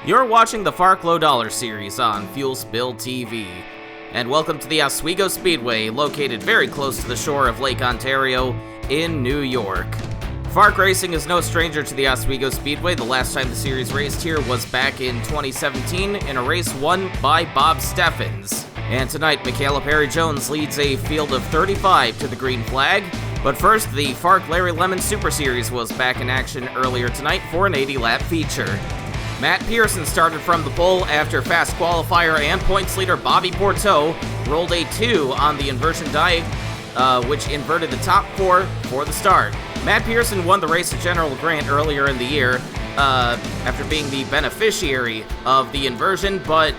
You're watching the FARC Low Dollar series on Fuel Spill TV. And welcome to the Oswego Speedway, located very close to the shore of Lake Ontario in New York. FARC Racing is no stranger to the Oswego Speedway. The last time the series raced here was back in 2017 in a race won by Bob Steffens. And tonight, Michaela Perry-Jones leads a field of 35 to the green flag. But first, the FARC Larry Lemon Super Series was back in action earlier tonight for an 80-lap feature. Matt Pearson started from the pole after fast qualifier and points leader Bobby Porteau rolled a 2 on the inversion die, which inverted the top 4 for the start. Matt Pearson won the race at General Grant earlier in the year after being the beneficiary of the inversion, but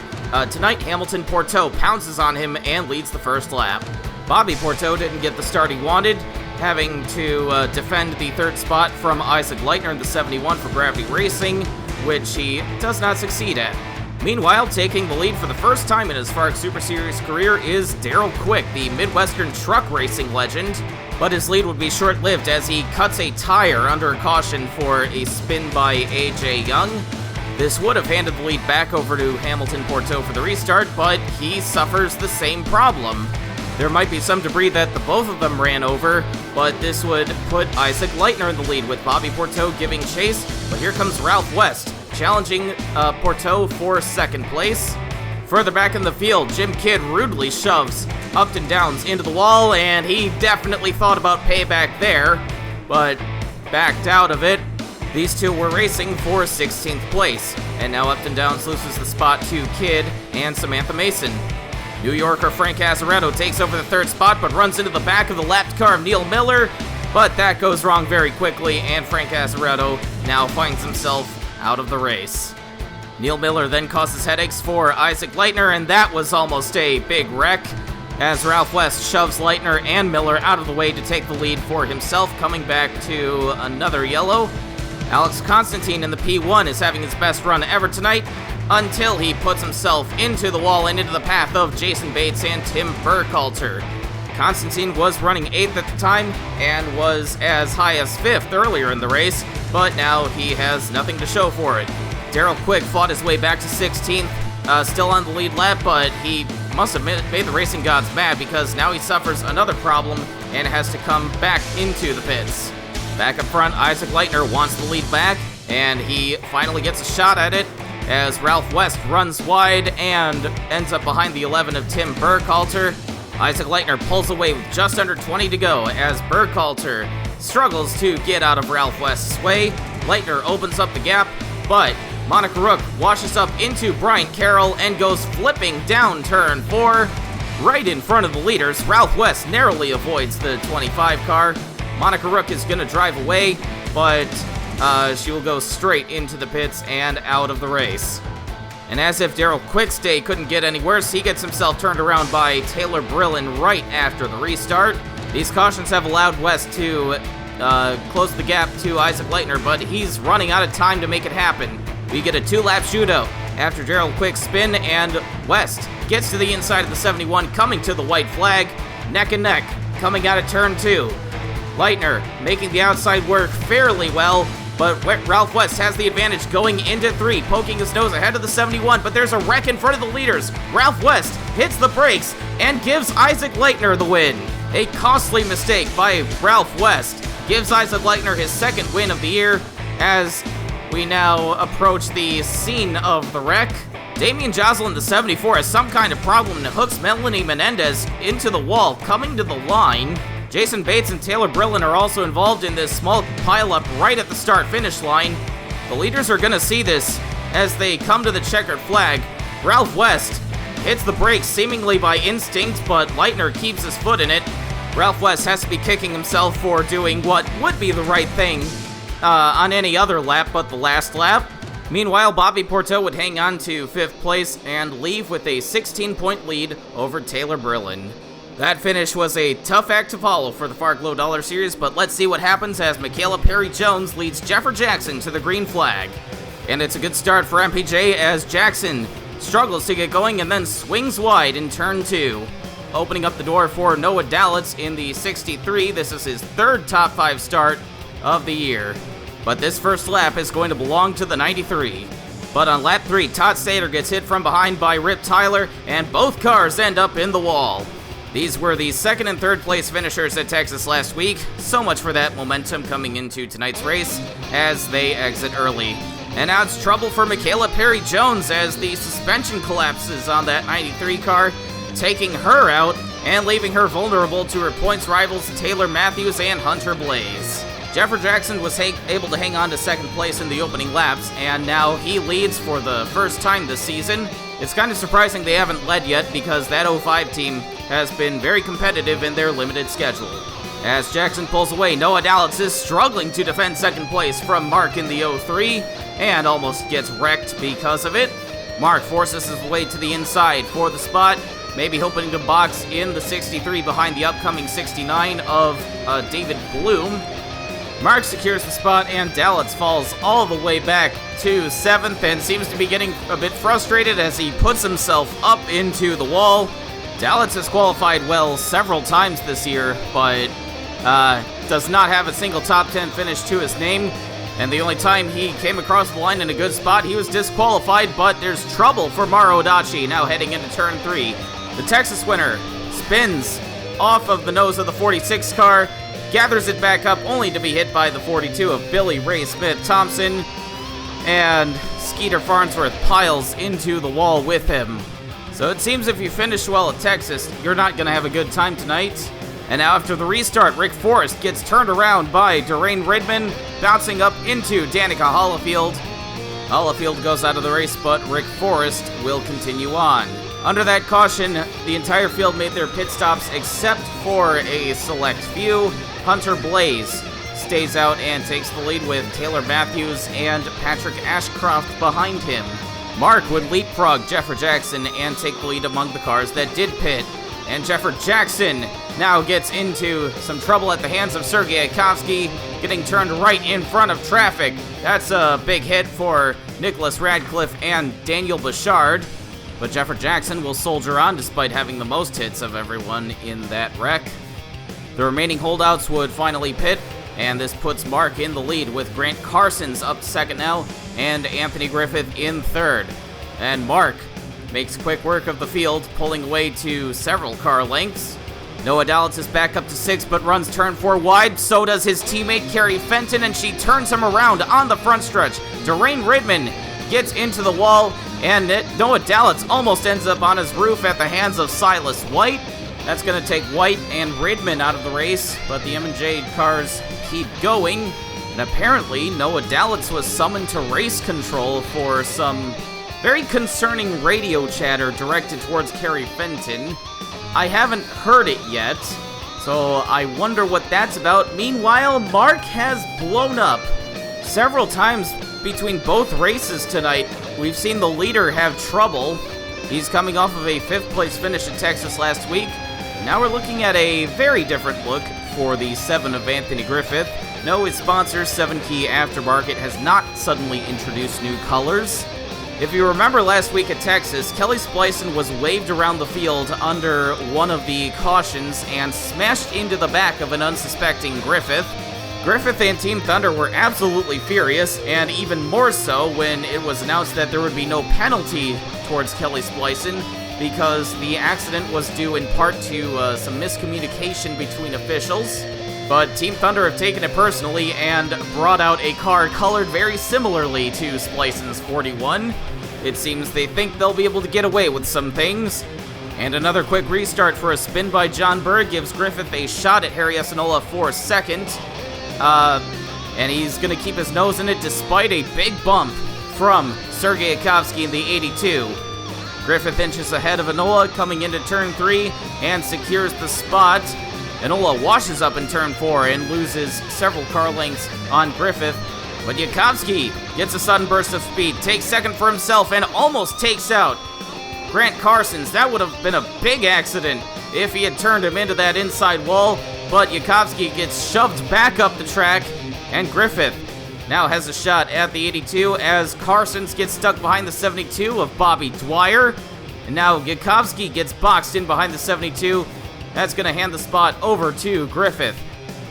tonight Hamilton Porteau pounces on him and leads the first lap. Bobby Porteau didn't get the start he wanted, having to defend the third spot from Isaac Leitner in the 71 for Gravity Racing, which he does not succeed at. Meanwhile, taking the lead for the first time in his FARC Super Series career is Darrell Quick, the Midwestern truck racing legend, but his lead would be short-lived as he cuts a tire under caution for a spin by A.J. Young. This would have handed the lead back over to Hamilton Porteau for the restart, but he suffers the same problem. There might be some debris that the both of them ran over, but this would put Isaac Leitner in the lead with Bobby Porteau giving chase. But here comes Ralph West, challenging Porteau for second place. Further back in the field, Jim Kidd rudely shoves Upton Downs into the wall, and he definitely thought about payback there, but backed out of it. These two were racing for 16th place, and now Upton Downs loses the spot to Kidd and Samantha Mason. New Yorker Frank Azaretto takes over the third spot, but runs into the back of the lapped car of Neil Miller, but that goes wrong very quickly, and Frank Azaretto now finds himself out of the race. Neil Miller then causes headaches for Isaac Leitner, and that was almost a big wreck, as Ralph West shoves Leitner and Miller out of the way to take the lead for himself, coming back to another yellow. Alex Constantine in the P1 is having his best run ever tonight, until he puts himself into the wall and into the path of Jason Bates and Tim Burkhalter. Constantine was running 8th at the time and was as high as 5th earlier in the race, but now he has nothing to show for it. Darrell Quick fought his way back to 16th, still on the lead lap, but he must have made the racing gods mad because now he suffers another problem and has to come back into the pits. Back up front, Isaac Leitner wants the lead back, and he finally gets a shot at it as Ralph West runs wide and ends up behind the 11 of Tim Burkhalter. Isaac Leitner pulls away with just under 20 to go as Burkhalter struggles to get out of Ralph West's way. Leitner opens up the gap, but Monica Rook washes up into Bryant Carroll and goes flipping down turn 4 right in front of the leaders. Ralph West narrowly avoids the 25 car. Monica Rook is going to drive away, but she will go straight into the pits and out of the race. And as if Darrell Quick's day couldn't get any worse, he gets himself turned around by Taylor Brillin right after the restart. These cautions have allowed West to close the gap to Isaac Leitner, but he's running out of time to make it happen. We get a 2-lap shootout after Darrell Quick's spin, and West gets to the inside of the 71, coming to the white flag, neck and neck, coming out of turn 2. Leitner making the outside work fairly well, but Ralph West has the advantage going into 3, poking his nose ahead of the 71, but there's a wreck in front of the leaders. Ralph West hits the brakes and gives Isaac Leitner the win. A costly mistake by Ralph West gives Isaac Leitner his second win of the year as we now approach the scene of the wreck. Damian Joslin, the 74, has some kind of problem and hooks Melanie Menendez into the wall, coming to the line. Jason Bates and Taylor Brillin are also involved in this small pileup right at the start-finish line. The leaders are going to see this as they come to the checkered flag. Ralph West hits the brakes seemingly by instinct, but Leitner keeps his foot in it. Ralph West has to be kicking himself for doing what would be the right thing on any other lap but the last lap. Meanwhile, Bobby Porteau would hang on to 5th place and leave with a 16-point lead over Taylor Brillin. That finish was a tough act to follow for the FARC Low Dollar Series, but let's see what happens as Michaela Perry-Jones leads Jeffer Jackson to the green flag. And it's a good start for MPJ as Jackson struggles to get going and then swings wide in turn 2. Opening up the door for Noah Dalitz in the 63. This is his 3rd top 5 start of the year. But this first lap is going to belong to the 93. But on lap 3, Todd Stater gets hit from behind by Rip Tyler, and both cars end up in the wall. These were the second and third place finishers at Texas last week. So much for that momentum coming into tonight's race as they exit early. And now it's trouble for Michaela Perry-Jones as the suspension collapses on that 93 car, taking her out and leaving her vulnerable to her points rivals Taylor Matthews and Hunter Blaze. Jeffrey Jackson was able to hang on to second place in the opening laps, and now he leads for the first time this season. It's kind of surprising they haven't led yet because that 05 team has been very competitive in their limited schedule. As Jackson pulls away, Noah Dalitz is struggling to defend second place from Mark in the 03 and almost gets wrecked because of it. Mark forces his way to the inside for the spot, maybe hoping to box in the 63 behind the upcoming 69 of David Bloom. Mark secures the spot, and Dalitz falls all the way back to 7th and seems to be getting a bit frustrated as he puts himself up into the wall. Dalitz has qualified well several times this year, but does not have a single top 10 finish to his name. And the only time he came across the line in a good spot, he was disqualified, but there's trouble for Maro Adachi now heading into turn 3. The Texas winner spins off of the nose of the 46 car, gathers it back up only to be hit by the 42 of Billy Ray Smith-Thompson, and Skeeter Farnsworth piles into the wall with him. So it seems if you finish well at Texas, you're not going to have a good time tonight. And now after the restart, Rick Forrest gets turned around by Durane Ridman, bouncing up into Danica Holifield. Holifield goes out of the race, but Rick Forrest will continue on. Under that caution, the entire field made their pit stops except for a select few. Hunter Blaze stays out and takes the lead with Taylor Matthews and Patrick Ashcroft behind him. Mark would leapfrog Jeffrey Jackson and take the lead among the cars that did pit. And Jeffrey Jackson now gets into some trouble at the hands of Sergei Yakovsky, getting turned right in front of traffic. That's a big hit for Nicholas Radcliff and Daniel Bouchard. But Jeffrey Jackson will soldier on despite having the most hits of everyone in that wreck. The remaining holdouts would finally pit, and this puts Mark in the lead with Grant Carsons up second now and Anthony Griffith in third. And Mark makes quick work of the field, pulling away to several car lengths. Noah Dalitz is back up to 6 but runs turn 4 wide. So does his teammate Carrie Fenton, and she turns him around on the front stretch. Durane Ridman gets into the wall, and Noah Dalitz almost ends up on his roof at the hands of Silas White. That's going to take White and Ridman out of the race, but the M&J cars keep going. And apparently, Noah Dalitz was summoned to race control for some very concerning radio chatter directed towards Carrie Fenton. I haven't heard it yet, so I wonder what that's about. Meanwhile, Mark has blown up several times between both races tonight. We've seen the leader have trouble. He's coming off of a 5th place finish at Texas last week. Now we're looking at a very different look for the 7 of Anthony Griffith. No, his sponsor, 7 Key Aftermarket, has not suddenly introduced new colors. If you remember last week at Texas, Kelly Splison was waved around the field under one of the cautions and smashed into the back of an unsuspecting Griffith. Griffith and Team Thunder were absolutely furious, and even more so when it was announced that there would be no penalty towards Kelly Splison because the accident was due in part to some miscommunication between officials. But Team Thunder have taken it personally and brought out a car colored very similarly to Splison's 41. It seems they think they'll be able to get away with some things. And another quick restart for a spin by John Burr gives Griffith a shot at Harry Asinola for second. And he's going to keep his nose in it despite a big bump from Sergei Yakovsky in the 82. Griffith inches ahead of Enola coming into turn 3 and secures the spot. Enola washes up in turn 4 and loses several car lengths on Griffith. But Yakovsky gets a sudden burst of speed, takes second for himself, and almost takes out Grant Carsons. That would have been a big accident if he had turned him into that inside wall. But Yakovsky gets shoved back up the track, and Griffith now has a shot at the 82 as Carsons gets stuck behind the 72 of Bobby Dwyer. And now Yakovsky gets boxed in behind the 72. That's going to hand the spot over to Griffith.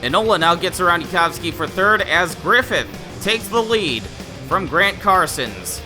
Enola now gets around Yakovsky for third as Griffith takes the lead from Grant Carsons.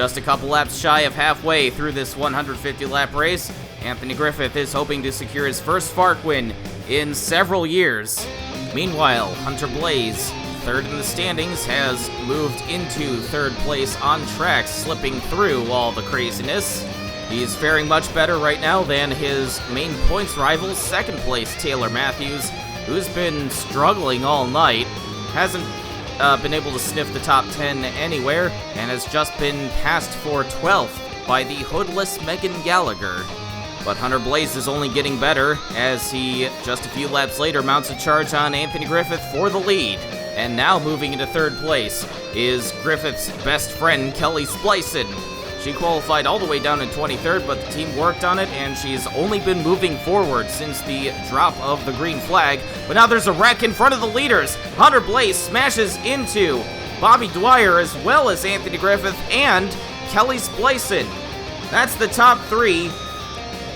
Just a couple laps shy of halfway through this 150-lap race, Anthony Griffith is hoping to secure his first FARC win in several years. Meanwhile, Hunter Blaze, third in the standings, has moved into third place on track, slipping through all the craziness. He's faring much better right now than his main points rival, second place Taylor Matthews, who's been struggling all night, hasn't been able to sniff the top 10 anywhere, and has just been passed for 12th by the hoodless Meghan Gallagher. But Hunter Blaze is only getting better as he, just a few laps later, mounts a charge on Anthony Griffith for the lead. And now moving into third place is Griffith's best friend, Kelly Splison. She qualified all the way down in 23rd, but the team worked on it, and she's only been moving forward since the drop of the green flag. But now there's a wreck in front of the leaders. Hunter Blaze smashes into Bobby Dwyer as well as Anthony Griffith and Kelly Splison. That's the top three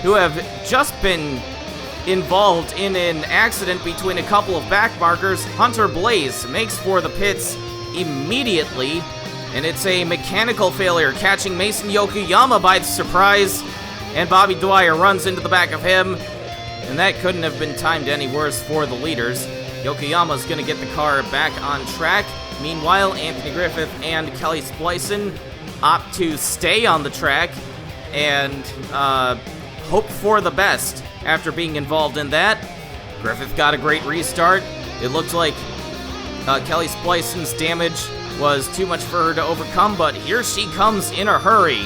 who have just been involved in an accident between a couple of back markers. Hunter Blaze makes for the pits immediately, and it's a mechanical failure, catching Mason Yokoyama by surprise, and Bobby Dwyer runs into the back of him, and that couldn't have been timed any worse for the leaders. Yokoyama's going to get the car back on track. Meanwhile, Anthony Griffith and Kelly Splison opt to stay on the track and hope for the best after being involved in that. Griffith got a great restart. It looked like Kelly Splison's damage was too much for her to overcome, but here she comes in a hurry.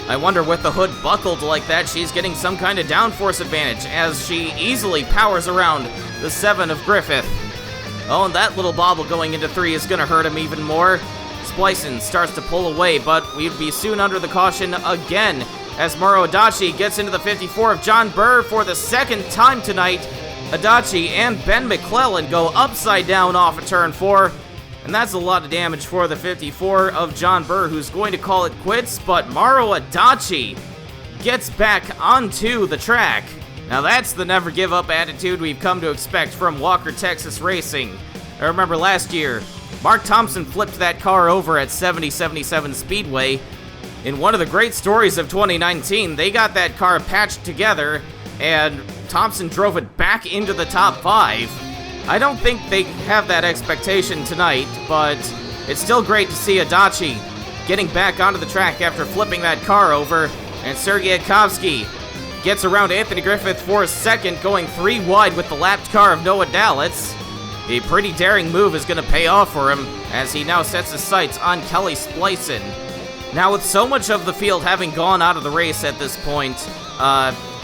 I wonder, with the hood buckled like that, she's getting some kind of downforce advantage as she easily powers around the 7 of Griffith. Oh, and that little bobble going into 3 is going to hurt him even more. Splison starts to pull away, but we'd be soon under the caution again as Maro Adachi gets into the 54 of John Burr for the second time tonight. Adachi and Ben McClellan go upside down off of turn 4, and that's a lot of damage for the 54 of John Burr, who's going to call it quits, but Maro Adachi gets back onto the track. Now that's the never give up attitude we've come to expect from Walker, Texas Racing. I remember last year, Mark Thompson flipped that car over at 7077 Speedway. In one of the great stories of 2019, they got that car patched together, and Thompson drove it back into the top 5. I don't think they have that expectation tonight, but it's still great to see Adachi getting back onto the track after flipping that car over, and Sergei Kovsky gets around Anthony Griffith for a second, going 3 wide with the lapped car of Noah Dalitz. A pretty daring move is going to pay off for him as he now sets his sights on Kelly Splison. Now, with so much of the field having gone out of the race at this point,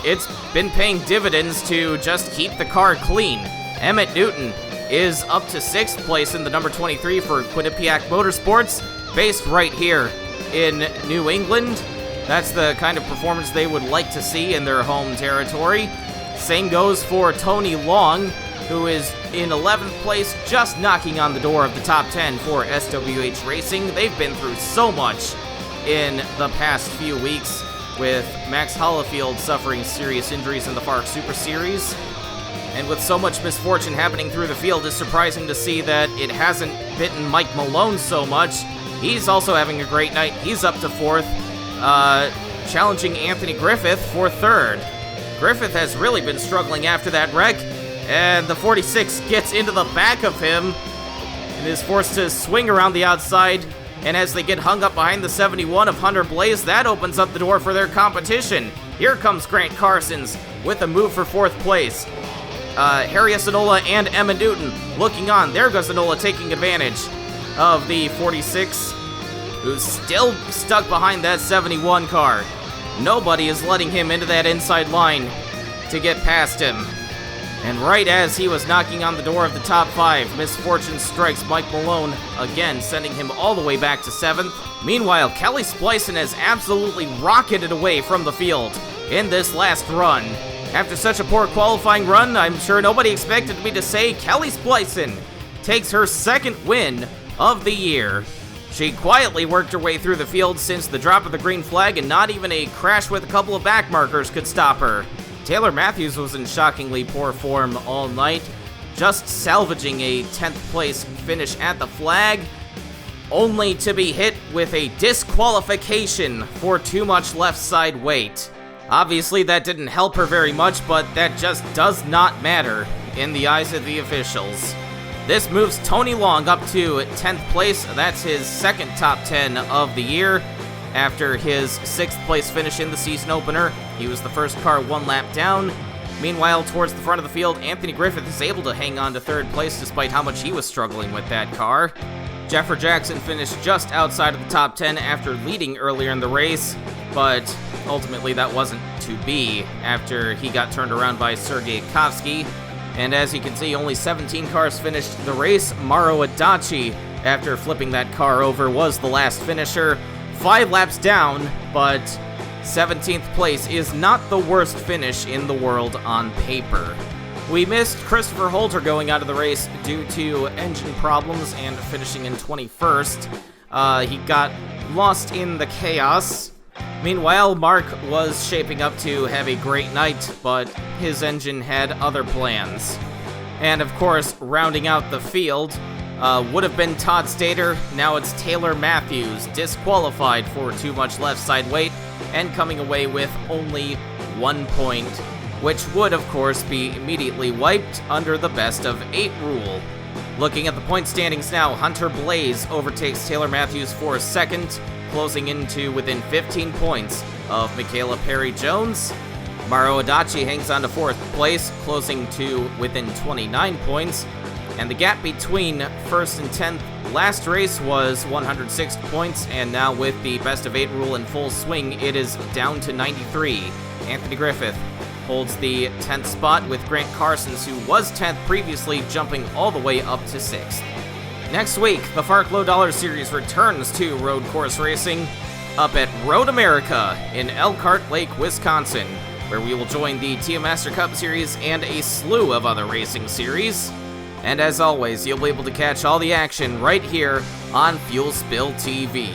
it's been paying dividends to just keep the car clean. Emmett Newton is up to 6th place in the number 23 for Quinnipiac Motorsports, based right here in New England. That's the kind of performance they would like to see in their home territory. Same goes for Tony Long, who is in 11th place, just knocking on the door of the top 10 for SWH Racing. They've been through so much in the past few weeks, with Max Holifield suffering serious injuries in the FARC Super Series. And with so much misfortune happening through the field, it's surprising to see that it hasn't bitten Mike Malone so much. He's also having a great night. He's up to 4th, challenging Anthony Griffith for 3rd. Griffith has really been struggling after that wreck, and the 46 gets into the back of him and is forced to swing around the outside. And as they get hung up behind the 71 of Hunter Blaze, that opens up the door for their competition. Here comes Grant Carsons with a move for 4th place. Harry Asinola and Emma Newton looking on. There goes Asinola taking advantage of the 46, who's still stuck behind that 71 car. Nobody is letting him into that inside line to get past him. And right as he was knocking on the door of the top 5, misfortune strikes Mike Malone again, sending him all the way back to 7th. Meanwhile, Kelly Splison has absolutely rocketed away from the field in this last run. After such a poor qualifying run, I'm sure nobody expected me to say Kelly Splison takes her 2nd win of the year. She quietly worked her way through the field since the drop of the green flag, and not even a crash with a couple of back markers could stop her. Taylor Matthews was in shockingly poor form all night, just salvaging a 10th place finish at the flag. only to be hit with a disqualification for too much left side weight. Obviously, that didn't help her very much, but that just does not matter in the eyes of the officials. This moves Tony Long up to 10th place. That's his second top 10 of the year. After his 6th place finish in the season opener, he was the first car one lap down. Meanwhile, towards the front of the field, Anthony Griffith is able to hang on to 3rd place despite how much he was struggling with that car. Jeffrey Jackson finished just outside of the top 10 after leading earlier in the race, but ultimately that wasn't to be after he got turned around by Sergei Kovsky. And as you can see, only 17 cars finished the race. Mauro Adachi, after flipping that car over, was the last finisher. 5 laps down, but 17th place is not the worst finish in the world on paper. We missed Christopher Holter going out of the race due to engine problems and finishing in 21st. He got lost in the chaos. Meanwhile, Mark was shaping up to have a great night, but his engine had other plans. And of course, rounding out the field would have been Todd Stater. Now it's Taylor Matthews, disqualified for too much left side weight and coming away with only 1 point, which would of course be immediately wiped under the best of 8 rule. Looking at the point standings now, Hunter Blaze overtakes Taylor Matthews for 2nd, closing into within 15 points of Michaela Perry-Jones. Mauro Adachi hangs on to 4th place, closing to within 29 points. And the gap between 1st and 10th last race was 106 points, and now with the best of 8 rule in full swing, it is down to 93. Anthony Griffith holds the 10th spot, with Grant Carsons, who was 10th previously, jumping all the way up to 6th. Next week, the FARC Low Dollar Series returns to road course racing up at Road America in Elkhart Lake, Wisconsin, where we will join the TM Master Cup Series and a slew of other racing series. And as always, you'll be able to catch all the action right here on Fuel Spill TV.